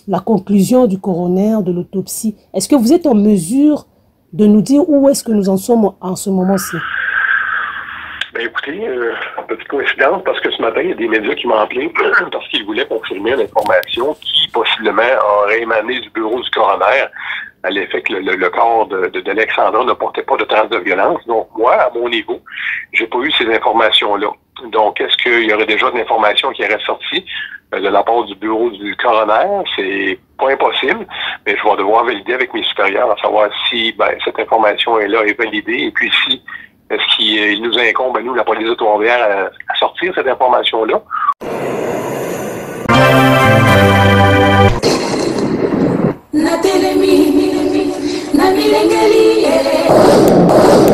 la conclusion du coroner, de l'autopsie. Est-ce que vous êtes en mesure de nous dire où est-ce que nous en sommes en ce moment-ci? Ben écoutez, petite coïncidence, parce que ce matin, il y a des médias qui m'ont appelé parce qu'ils voulaient confirmer l'information qui, possiblement, aurait émané du bureau du coroner à l'effet que le corps d'Alexandra ne portait pas de traces de violence. Donc, moi, à mon niveau, j'ai pas eu ces informations-là. Donc, est-ce qu'il y aurait déjà de l'information qui aurait sorti de la part du bureau du coroner? C'est pas impossible, mais je vais devoir valider avec mes supérieurs à savoir si cette information est validée et puis si est-ce qu'il nous incombe à nous, la police de Trois-Rivières, à sortir cette information-là.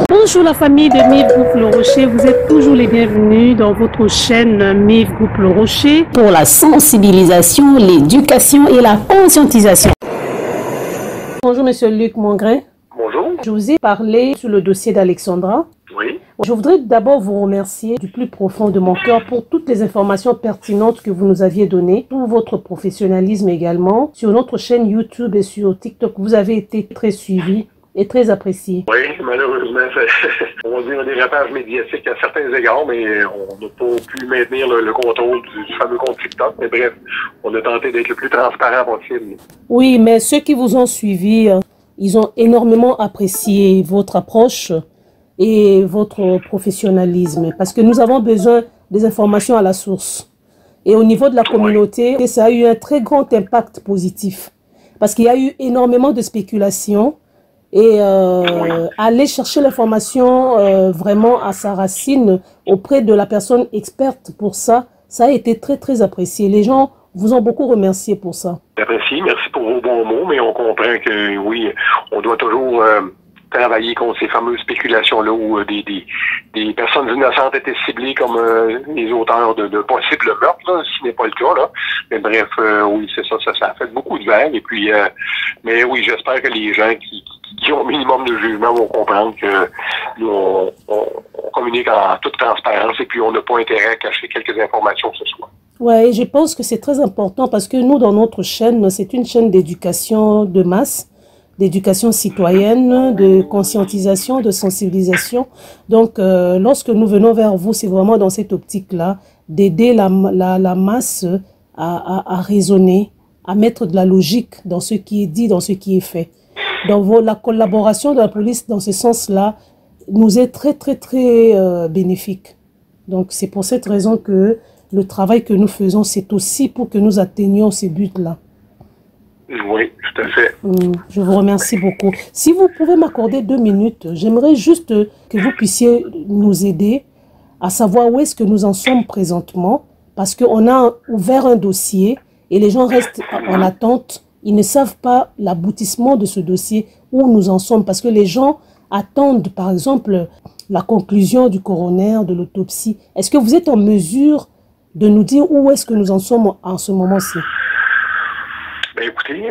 Bonjour la famille de MIF Groupe Le Rocher, vous êtes toujours les bienvenus dans votre chaîne MIF Groupe Le Rocher pour la sensibilisation, l'éducation et la conscientisation. Bonjour Monsieur Luc Mongrain. Bonjour. Je vous ai parlé sur le dossier d'Alexandra. Oui. Je voudrais d'abord vous remercier du plus profond de mon cœur pour toutes les informations pertinentes que vous nous aviez données, pour votre professionnalisme également. Sur notre chaîne YouTube et sur TikTok, vous avez été très suivi et très apprécié. Oui, malheureusement, on va dire un dérapage médiatique à certains égards, mais on n'a pas pu maintenir le contrôle du fameux compte TikTok. Mais bref, on a tenté d'être le plus transparent possible. Oui, mais ceux qui vous ont suivi, ils ont énormément apprécié votre approche et votre professionnalisme, parce que nous avons besoin des informations à la source. Et au niveau de la communauté, ça a eu un très grand impact positif, parce qu'il y a eu énormément de spéculations, et aller chercher l'information vraiment à sa racine auprès de la personne experte pour ça, ça a été très très apprécié. Les gens vous ont beaucoup remercié pour ça. J'apprécie, merci pour vos bons mots, mais on comprend que oui, on doit toujours travailler contre ces fameuses spéculations-là où des personnes innocentes étaient ciblées comme les auteurs de possibles meurtres, là, ce n'est pas le cas, là. Mais bref, oui, c'est ça, ça a fait beaucoup de vagues. Et puis, mais oui, j'espère que les gens qui ont un minimum de jugement vont comprendre que nous, on communique en toute transparence et puis on n'a pas intérêt à cacher quelques informations que ce soit. Oui, je pense que c'est très important parce que nous, dans notre chaîne, c'est une chaîne d'éducation de masse, d'éducation citoyenne, de conscientisation, de sensibilisation. Donc, lorsque nous venons vers vous, c'est vraiment dans cette optique-là d'aider la masse à raisonner, à mettre de la logique dans ce qui est dit, dans ce qui est fait. Donc, la collaboration de la police dans ce sens-là nous est très, très, très bénéfique. Donc, c'est pour cette raison que le travail que nous faisons, c'est aussi pour que nous atteignions ces buts-là. Oui, tout à fait. Je vous remercie beaucoup. Si vous pouvez m'accorder 2 minutes, j'aimerais juste que vous puissiez nous aider à savoir où est-ce que nous en sommes présentement, parce qu'on a ouvert un dossier et les gens restent en attente. Ils ne savent pas l'aboutissement de ce dossier, où nous en sommes, parce que les gens attendent, par exemple, la conclusion du coroner, de l'autopsie. Est-ce que vous êtes en mesure de nous dire où est-ce que nous en sommes en ce moment-ci? Ben écoutez,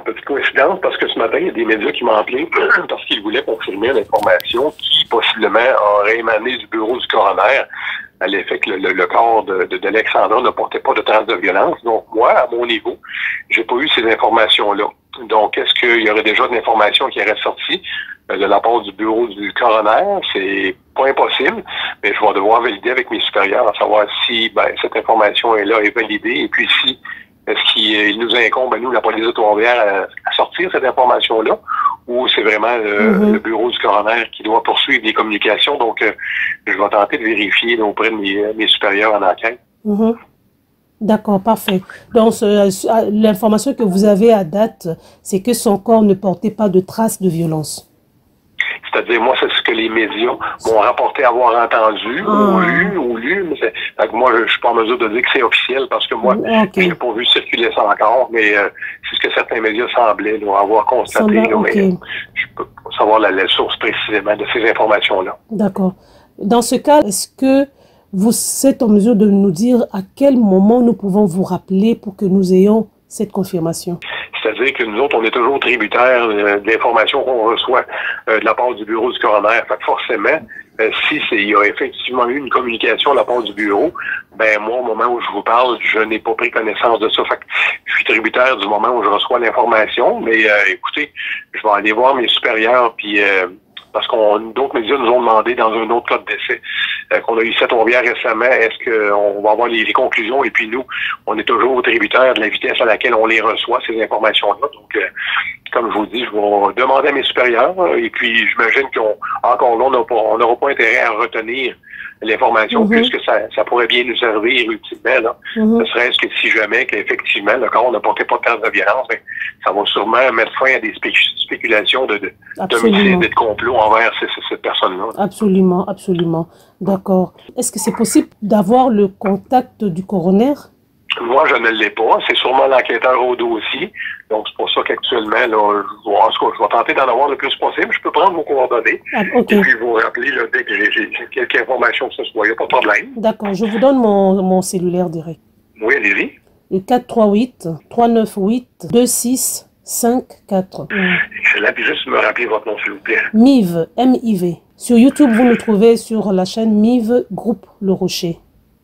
petite coïncidence, parce que ce matin, il y a des médias qui m'ont appelé parce qu'ils voulaient confirmer l'information qui, possiblement, aurait émané du bureau du coroner à l'effet que le corps d'Alexandra ne portait pas de traces de violence. Donc, moi, à mon niveau, j'ai pas eu ces informations-là. Donc, est-ce qu'il y aurait déjà de l'information qui aurait sorti de la part du bureau du coroner? C'est pas impossible, mais je vais devoir valider avec mes supérieurs à savoir si cette information-là est validée et puis si est-ce qu'il nous incombe à nous, la police de Trois-Rivières, à sortir cette information-là, ou c'est vraiment le bureau du coroner qui doit poursuivre les communications. Donc, je vais tenter de vérifier auprès de mes supérieurs en enquête. D'accord, parfait. Donc, l'information que vous avez à date, c'est que son corps ne portait pas de traces de violence. C'est-à-dire, moi, c'est ce que les médias m'ont rapporté avoir entendu, ou lu. Mais fait que moi, je suis pas en mesure de dire que c'est officiel parce que moi, j'ai pas vu circuler ça encore, mais c'est ce que certains médias semblaient avoir constaté. Mais je peux pas savoir la source précisément de ces informations-là. D'accord. Dans ce cas, est-ce que vous êtes en mesure de nous dire à quel moment nous pouvons vous rappeler pour que nous ayons cette confirmation? C'est-à-dire que nous autres, on est toujours tributaires de l'information qu'on reçoit de la part du bureau du coroner. Fait que forcément, il y a effectivement eu une communication de la part du bureau, ben moi, au moment où je vous parle, je n'ai pas pris connaissance de ça. Fait que je suis tributaire du moment où je reçois l'information, mais écoutez, je vais aller voir mes supérieurs, puis parce d'autres médias nous ont demandé dans un autre cas de décès qu'on a eu 7 Trois-Rivières récemment, est-ce qu'on va avoir les conclusions? Et puis nous, on est toujours tributaire de la vitesse à laquelle on les reçoit, ces informations-là. Donc, comme je vous dis, je vais demander à mes supérieurs, et puis j'imagine qu'encore là, on n'aura pas intérêt à retenir l'information, puisque ça pourrait bien nous servir ultimement. Là. Ce serait-ce que si jamais qu'effectivement le corps n'a porté pas de trace de violence, ben, ça va sûrement mettre fin à des spéculations d'homicide et de complot envers cette personne-là. Absolument, absolument. D'accord. Est-ce que c'est possible d'avoir le contact du coroner? Moi, je ne l'ai pas. C'est sûrement l'enquêteur au dossier. Donc, c'est pour ça qu'actuellement, là, je vais tenter d'en avoir le plus possible. Je peux prendre vos coordonnées et puis vous rappeler là, dès que j'ai quelques informations que ce soit. Il n'y a pas de problème. D'accord. Je vous donne mon cellulaire direct. Oui, allez-y. Le 438-398-2654. Excellent. Puis juste me rappeler votre nom, s'il vous plaît. MIV, M-I-V. Sur YouTube, vous nous trouvez sur la chaîne MIV Groupe Le Rocher.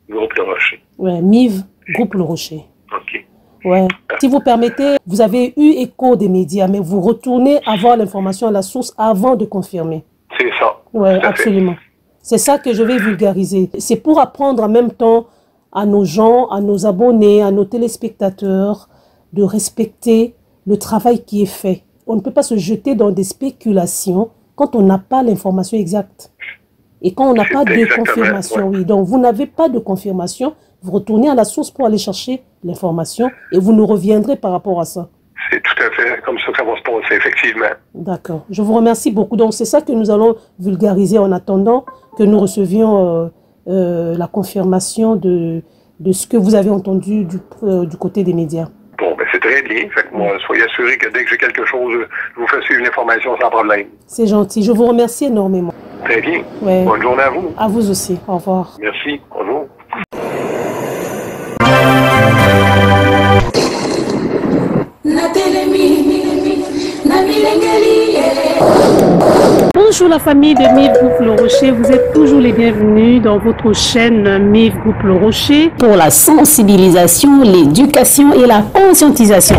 Groupe Le Rocher. Oui, MIV Groupe Le Rocher. OK. Ouais. Si vous permettez, vous avez eu écho des médias, mais vous retournez avoir l'information à la source avant de confirmer. C'est ça. Oui, absolument. C'est ça que je vais vulgariser. C'est pour apprendre en même temps à nos gens, à nos abonnés, à nos téléspectateurs, de respecter le travail qui est fait. On ne peut pas se jeter dans des spéculations quand on n'a pas l'information exacte. Et quand on n'a pas de confirmation, oui. Donc, vous n'avez pas de confirmation, vous retournez à la source pour aller chercher l'information et vous nous reviendrez par rapport à ça. C'est tout à fait comme ça que ça va se passer, effectivement. D'accord. Je vous remercie beaucoup. Donc, c'est ça que nous allons vulgariser en attendant que nous recevions la confirmation de ce que vous avez entendu du côté des médias. Bon, ben c'est très bien. Fait que moi, soyez assurés que dès que j'ai quelque chose, je vous fais suivre l'information sans problème. C'est gentil. Je vous remercie énormément. Très bien. Ouais. Bonne journée à vous. À vous aussi. Au revoir. Merci. Bonjour. Bonjour la famille de MIV Groupe Le Rocher, vous êtes toujours les bienvenus dans votre chaîne MIV Groupe Le Rocher pour la sensibilisation, l'éducation et la conscientisation.